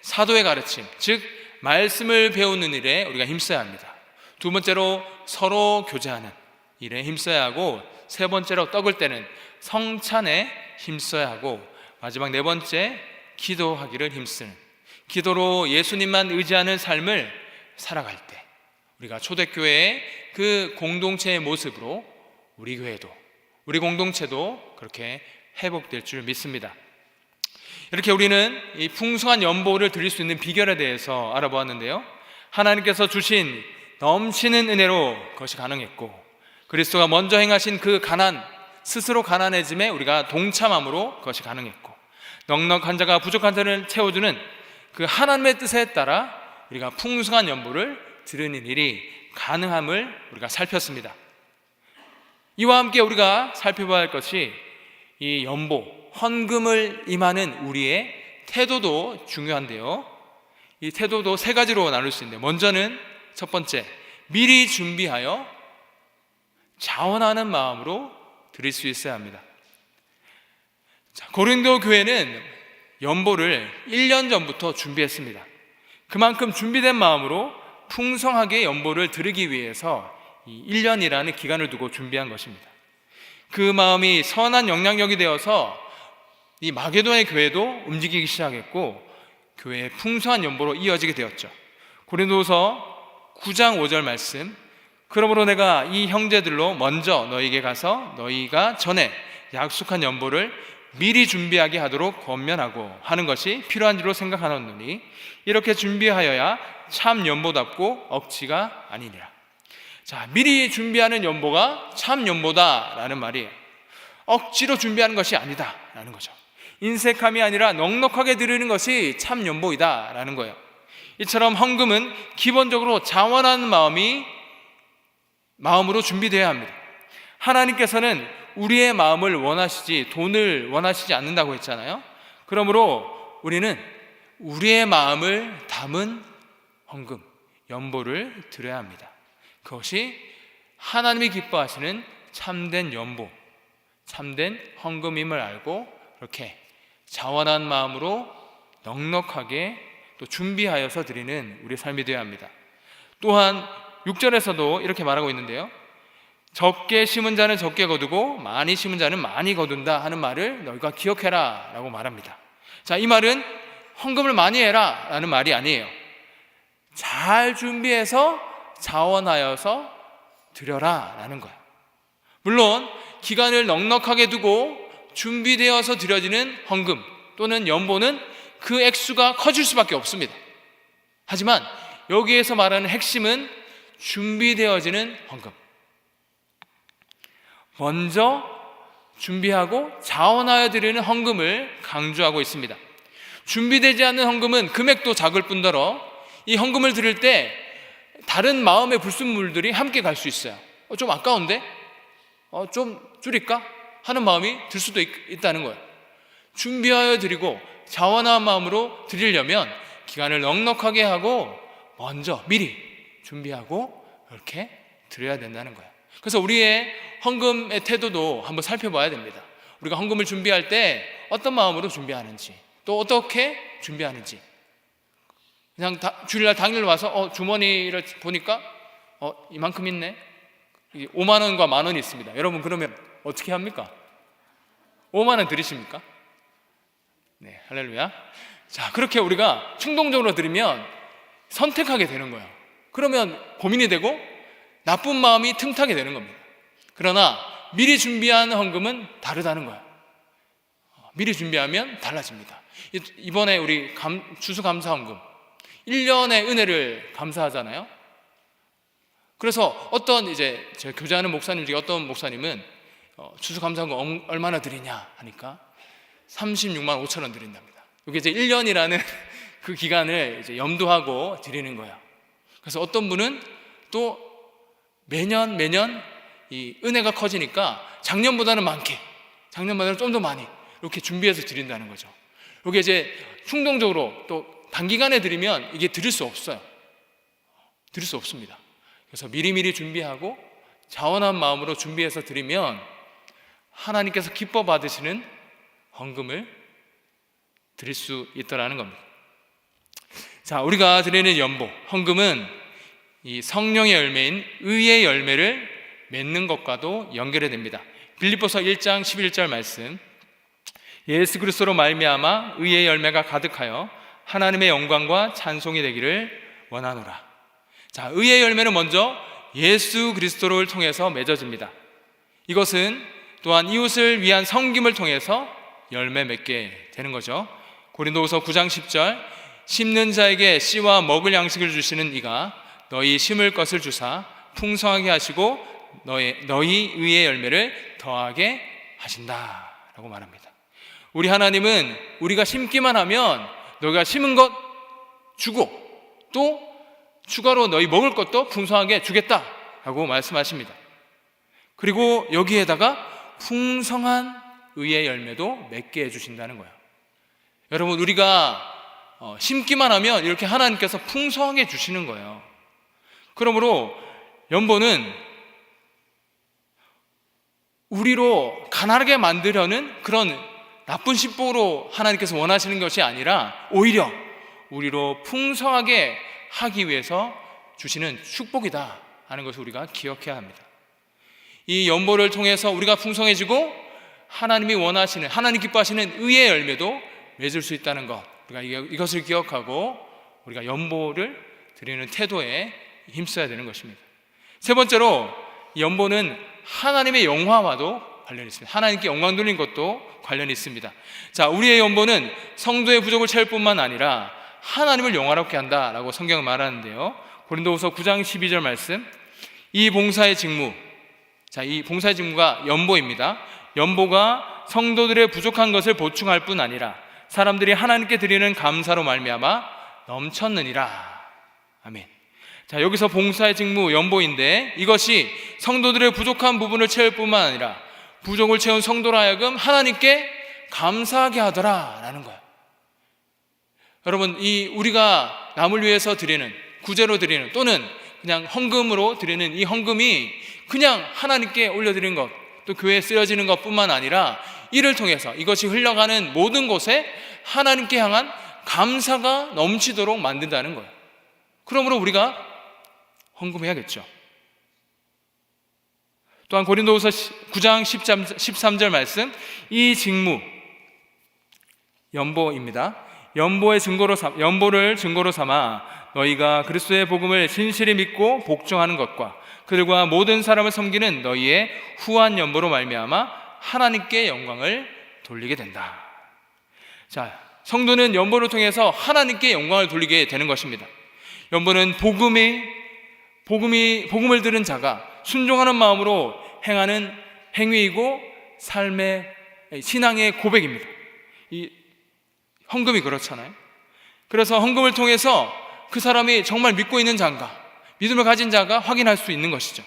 사도의 가르침, 즉 말씀을 배우는 일에 우리가 힘써야 합니다. 두 번째로 서로 교제하는 일에 힘써야 하고, 세 번째로 떡을 떼는 성찬에 힘써야 하고, 마지막 4번째, 기도하기를 힘쓰는, 기도로 예수님만 의지하는 삶을 살아갈 때 우리가 초대교회의 그 공동체의 모습으로 우리 교회도, 우리 공동체도 그렇게 회복될 줄 믿습니다. 이렇게 우리는 이 풍성한 연보를 드릴 수 있는 비결에 대해서 알아보았는데요, 하나님께서 주신 넘치는 은혜로 그것이 가능했고, 그리스도가 먼저 행하신 그 스스로 가난해짐에 우리가 동참함으로 그것이 가능했고, 넉넉한 자가 부족한 자를 채워주는 그 하나님의 뜻에 따라 우리가 풍성한 연보를 드리는 일이 가능함을 우리가 살폈습니다. 이와 함께 우리가 살펴봐야 할 것이 이 연보, 헌금을 임하는 우리의 태도도 중요한데요, 이 태도도 3가지로 나눌 수 있는데, 먼저는 첫 번째, 미리 준비하여 자원하는 마음으로 드릴 수 있어야 합니다. 고린도 교회는 연보를 1년 전부터 준비했습니다. 그만큼 준비된 마음으로 풍성하게 연보를 드리기 위해서 이 1년이라는 기간을 두고 준비한 것입니다. 그 마음이 선한 영향력이 되어서 이 마게도냐의 교회도 움직이기 시작했고 교회의 풍성한 연보로 이어지게 되었죠. 고린도서 9장 5절 말씀, 그러므로 내가 이 형제들로 먼저 너희에게 가서 너희가 전에 약속한 연보를 미리 준비하게 하도록 권면하고 하는 것이 필요한 줄로 생각하노니 이렇게 준비하여야 참 연보답고 억지가 아니니라. 자, 미리 준비하는 연보가 참 연보다라는 말이에요. 억지로 준비하는 것이 아니다라는 거죠. 인색함이 아니라 넉넉하게 드리는 것이 참 연보이다라는 거예요. 이처럼 헌금은 기본적으로 자원하는 마음으로 준비되어야 합니다. 하나님께서는 우리의 마음을 원하시지 돈을 원하시지 않는다고 했잖아요. 그러므로 우리는 우리의 마음을 담은 헌금, 연보를 드려야 합니다. 그것이 하나님이 기뻐하시는 참된 연보, 참된 헌금임을 알고 그렇게 자원한 마음으로 넉넉하게 또 준비하여서 드리는 우리의 삶이 되어야 합니다. 또한 6절에서도 이렇게 말하고 있는데요, 적게 심은 자는 적게 거두고 많이 심은 자는 많이 거둔다 하는 말을 너희가 기억해라 라고 말합니다. 자, 이 말은 헌금을 많이 해라 라는 말이 아니에요. 잘 준비해서 자원하여서 드려라 라는 거예요. 물론 기간을 넉넉하게 두고 준비되어서 드려지는 헌금 또는 연보는 그 액수가 커질 수밖에 없습니다. 하지만 여기에서 말하는 핵심은 준비되어지는 헌금, 먼저 준비하고 자원하여 드리는 헌금을 강조하고 있습니다. 준비되지 않는 헌금은 금액도 작을 뿐더러 이 헌금을 드릴 때 다른 마음의 불순물들이 함께 갈 수 있어요. 좀 아까운데? 좀 줄일까? 하는 마음이 들 수도 있다는 거예요. 준비하여 드리고 자원한 마음으로 드리려면 기간을 넉넉하게 하고 먼저 미리 준비하고 이렇게 드려야 된다는 거예요. 그래서 우리의 헌금의 태도도 한번 살펴봐야 됩니다. 우리가 헌금을 준비할 때 어떤 마음으로 준비하는지, 또 어떻게 준비하는지. 그냥 주일날 당일 와서 주머니를 보니까 이만큼 있네. 5만 원과 만 원이 있습니다. 여러분 그러면 어떻게 합니까? 5만 원 드리십니까? 네, 할렐루야. 자, 그렇게 우리가 충동적으로 드리면 선택하게 되는 거예요. 그러면 고민이 되고 나쁜 마음이 틈타게 되는 겁니다. 그러나 미리 준비한 헌금은 다르다는 거예요. 미리 준비하면 달라집니다. 이번에 우리 추수감사헌금 1년의 은혜를 감사하잖아요. 그래서 어떤 이제 제가 교제하는 목사님 중에 어떤 목사님은 추수감사헌금 얼마나 드리냐 하니까 36만 5천 원 드린답니다. 이게 이제 1년이라는 그 기간을 이제 염두하고 드리는 거예요. 그래서 어떤 분은 또 매년 이 은혜가 커지니까 작년보다는 많게, 작년보다는 좀 더 많이 이렇게 준비해서 드린다는 거죠. 이게 이제 충동적으로 또 단기간에 드리면 이게 드릴 수 없어요. 드릴 수 없습니다. 그래서 미리미리 준비하고 자원한 마음으로 준비해서 드리면 하나님께서 기뻐 받으시는 헌금을 드릴 수 있더라는 겁니다. 자, 우리가 드리는 연보, 헌금은 이 성령의 열매인 의의 열매를 맺는 것과도 연결이 됩니다. 빌립보서 1장 11절 말씀, 예수 그리스도로 말미암아 의의 열매가 가득하여 하나님의 영광과 찬송이 되기를 원하노라. 자, 의의 열매는 먼저 예수 그리스도를 통해서 맺어집니다. 이것은 또한 이웃을 위한 섬김을 통해서 열매 맺게 되는 거죠. 고린도후서 9장 10절, 심는 자에게 씨와 먹을 양식을 주시는 이가 너희 심을 것을 주사 풍성하게 하시고 너희 의의 열매를 더하게 하신다 라고 말합니다. 우리 하나님은 우리가 심기만 하면 너희가 심은 것 주고 또 추가로 너희 먹을 것도 풍성하게 주겠다 라고 말씀하십니다. 그리고 여기에다가 풍성한 의의 열매도 맺게 해주신다는 거예요. 여러분, 우리가 심기만 하면 이렇게 하나님께서 풍성하게 주시는 거예요. 그러므로 연보는 우리로 가난하게 만들려는 그런 나쁜 심보로 하나님께서 원하시는 것이 아니라 오히려 우리로 풍성하게 하기 위해서 주시는 축복이다 하는 것을 우리가 기억해야 합니다. 이 연보를 통해서 우리가 풍성해지고 하나님이 원하시는, 하나님 기뻐하시는 의의 열매도 맺을 수 있다는 것, 우리가 이것을 기억하고 우리가 연보를 드리는 태도에 힘써야 되는 것입니다. 세 번째로, 연보는 하나님의 영화와도 관련이 있습니다. 하나님께 영광 돌린 것도 관련이 있습니다. 자, 우리의 연보는 성도의 부족을 채울 뿐만 아니라 하나님을 영화롭게 한다라고 성경은 말하는데요. 고린도후서 9장 12절 말씀, 이 봉사의 직무, 자, 이 봉사의 직무가 연보입니다. 연보가 성도들의 부족한 것을 보충할 뿐 아니라 사람들이 하나님께 드리는 감사로 말미암아 넘쳤느니라. 아멘. 자, 여기서 봉사의 직무, 연보인데 이것이 성도들의 부족한 부분을 채울 뿐만 아니라 부족을 채운 성도로 하여금 하나님께 감사하게 하더라 라는 거예요. 여러분, 이 우리가 남을 위해서 드리는, 구제로 드리는, 또는 그냥 헌금으로 드리는 이 헌금이 그냥 하나님께 올려드리는 것, 또 교회에 쓰여지는 것 뿐만 아니라 이를 통해서 이것이 흘러가는 모든 곳에 하나님께 향한 감사가 넘치도록 만든다는 거예요. 그러므로 우리가 헌금해야겠죠. 또한 고린도후서 9장 13절 말씀, 이 직무, 연보입니다. 연보를 증거로 삼아 너희가 그리스도의 복음을 진실히 믿고 복종하는 것과 그들과 모든 사람을 섬기는 너희의 후한 연보로 말미암아 하나님께 영광을 돌리게 된다. 자, 성도는 연보를 통해서 하나님께 영광을 돌리게 되는 것입니다. 연보는 복음을 들은 자가 순종하는 마음으로 행하는 행위이고 삶의 신앙의 고백입니다. 이 헌금이 그렇잖아요. 그래서 헌금을 통해서 그 사람이 정말 믿고 있는 자인가, 믿음을 가진 자가 확인할 수 있는 것이죠.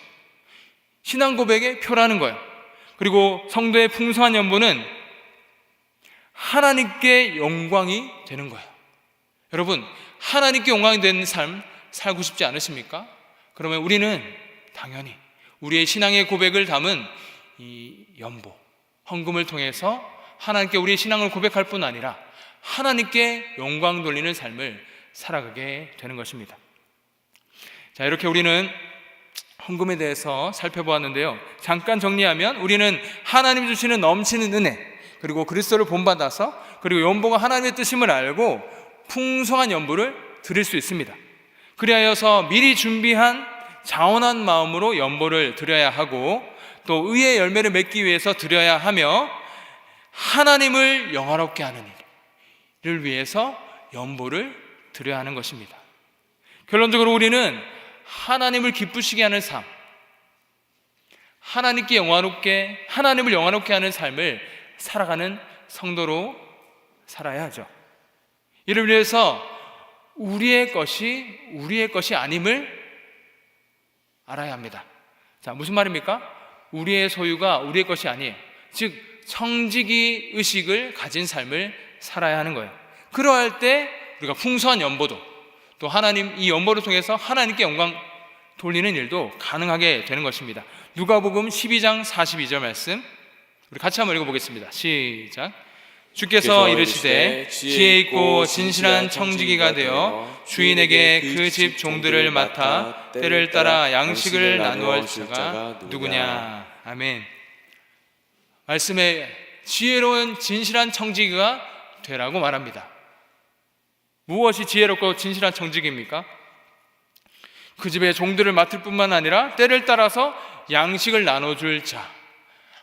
신앙 고백의 표라는 거예요. 그리고 성도의 풍성한 연보는 하나님께 영광이 되는 거예요. 여러분, 하나님께 영광이 되는 삶 살고 싶지 않으십니까? 그러면 우리는 당연히 우리의 신앙의 고백을 담은 이 연보, 헌금을 통해서 하나님께 우리의 신앙을 고백할 뿐 아니라 하나님께 영광 돌리는 삶을 살아가게 되는 것입니다. 자, 이렇게 우리는 헌금에 대해서 살펴보았는데요. 잠깐 정리하면 우리는 하나님 주시는 넘치는 은혜, 그리고 그리스도를 본받아서, 그리고 연보가 하나님의 뜻임을 알고 풍성한 연보를 드릴 수 있습니다. 그리하여서 미리 준비한 자원한 마음으로 연보를 드려야 하고, 또 의의 열매를 맺기 위해서 드려야 하며, 하나님을 영화롭게 하는 일을 위해서 연보를 드려야 하는 것입니다. 결론적으로 우리는 하나님을 기쁘시게 하는 삶, 하나님을 영화롭게 하는 삶을 살아가는 성도로 살아야 하죠. 이를 위해서 우리의 것이 아님을 알아야 합니다. 자, 무슨 말입니까? 우리의 소유가 우리의 것이 아니에요. 즉, 청지기 의식을 가진 삶을 살아야 하는 거예요. 그러할 때 우리가 풍성한 연보도, 또 하나님, 이 연보를 통해서 하나님께 영광 돌리는 일도 가능하게 되는 것입니다. 누가복음 12장 42절 말씀, 우리 같이 한번 읽어보겠습니다. 시작. 주께서 이르시되 지혜 있고 진실한 청지기가 되어 주인에게 그 집 종들을 맡아 때를 따라 양식을 나누어 줄 자가 누구냐. 아멘. 말씀에 지혜로운 진실한 청지기가 되라고 말합니다. 무엇이 지혜롭고 진실한 청지기입니까? 그 집의 종들을 맡을 뿐만 아니라 때를 따라서 양식을 나눠줄 자,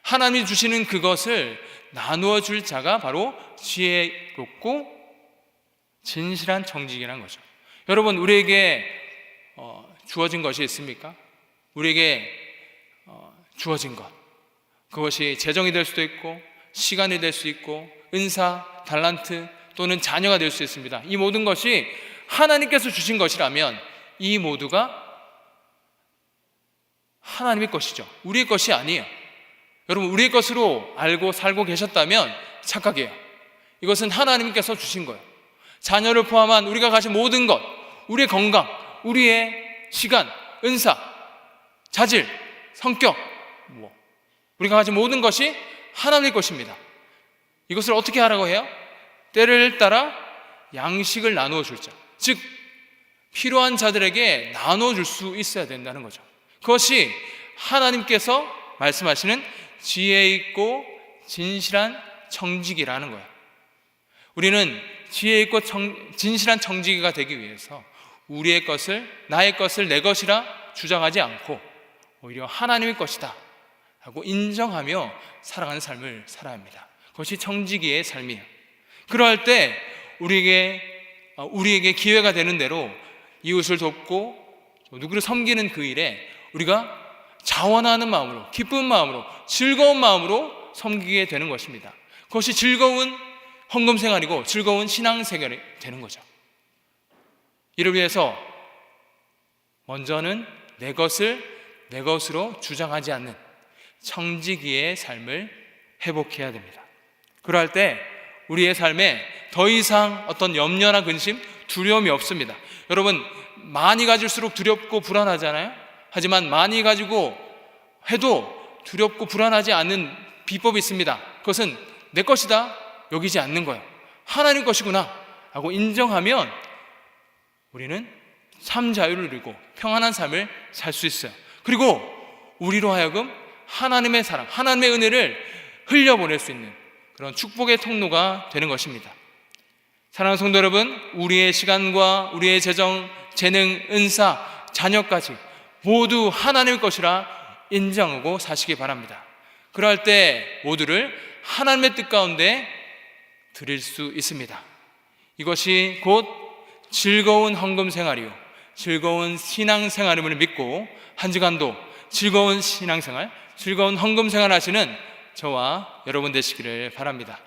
하나님이 주시는 그것을 나누어 줄 자가 바로 지혜롭고 진실한 청지기라는 거죠. 여러분, 우리에게 주어진 것이 있습니까? 우리에게 주어진 것, 그것이 재정이 될 수도 있고 시간이 될 수 있고 은사, 달란트 또는 자녀가 될 수 있습니다. 이 모든 것이 하나님께서 주신 것이라면 이 모두가 하나님의 것이죠. 우리의 것이 아니에요. 여러분, 우리의 것으로 알고 살고 계셨다면 착각이에요. 이것은 하나님께서 주신 거예요. 자녀를 포함한 우리가 가진 모든 것, 우리의 건강, 우리의 시간, 은사, 자질, 성격, 우리가 가진 모든 것이 하나님의 것입니다. 이것을 어떻게 하라고 해요? 때를 따라 양식을 나누어 줄 자, 즉 필요한 자들에게 나누어 줄 수 있어야 된다는 거죠. 그것이 하나님께서 말씀하시는 지혜 있고 진실한 청지기라는 거예요. 우리는 지혜 있고 진실한 청지기가 되기 위해서 우리의 것을, 나의 것을 내 것이라 주장하지 않고 오히려 하나님의 것이다 하고 인정하며 살아가는 삶을 살아야 합니다. 그것이 청지기의 삶이에요. 그러할 때 우리에게 기회가 되는 대로 이웃을 돕고 누구를 섬기는 그 일에 우리가 자원하는 마음으로, 기쁜 마음으로, 즐거운 마음으로 섬기게 되는 것입니다. 그것이 즐거운 헌금 생활이고 즐거운 신앙 생활이 되는 거죠. 이를 위해서 먼저는 내 것을 내 것으로 주장하지 않는 청지기의 삶을 회복해야 됩니다. 그럴 때 우리의 삶에 더 이상 어떤 염려나 근심, 두려움이 없습니다. 여러분, 많이 가질수록 두렵고 불안하잖아요. 하지만 많이 가지고 해도 두렵고 불안하지 않는 비법이 있습니다. 그것은 내 것이다 여기지 않는 거예요. 하나님 것이구나 하고 인정하면 우리는 삶 자유를 누리고 평안한 삶을 살 수 있어요. 그리고 우리로 하여금 하나님의 사랑, 하나님의 은혜를 흘려보낼 수 있는 그런 축복의 통로가 되는 것입니다. 사랑하는 성도 여러분, 우리의 시간과 우리의 재정, 재능, 은사, 자녀까지 모두 하나님의 것이라 인정하고 사시기 바랍니다. 그럴 때 모두를 하나님의 뜻 가운데 드릴 수 있습니다. 이것이 곧 즐거운 헌금 생활이요, 즐거운 신앙 생활임을 믿고 한 주간도 즐거운 신앙생활, 즐거운 헌금 생활 하시는 저와 여러분 되시기를 바랍니다.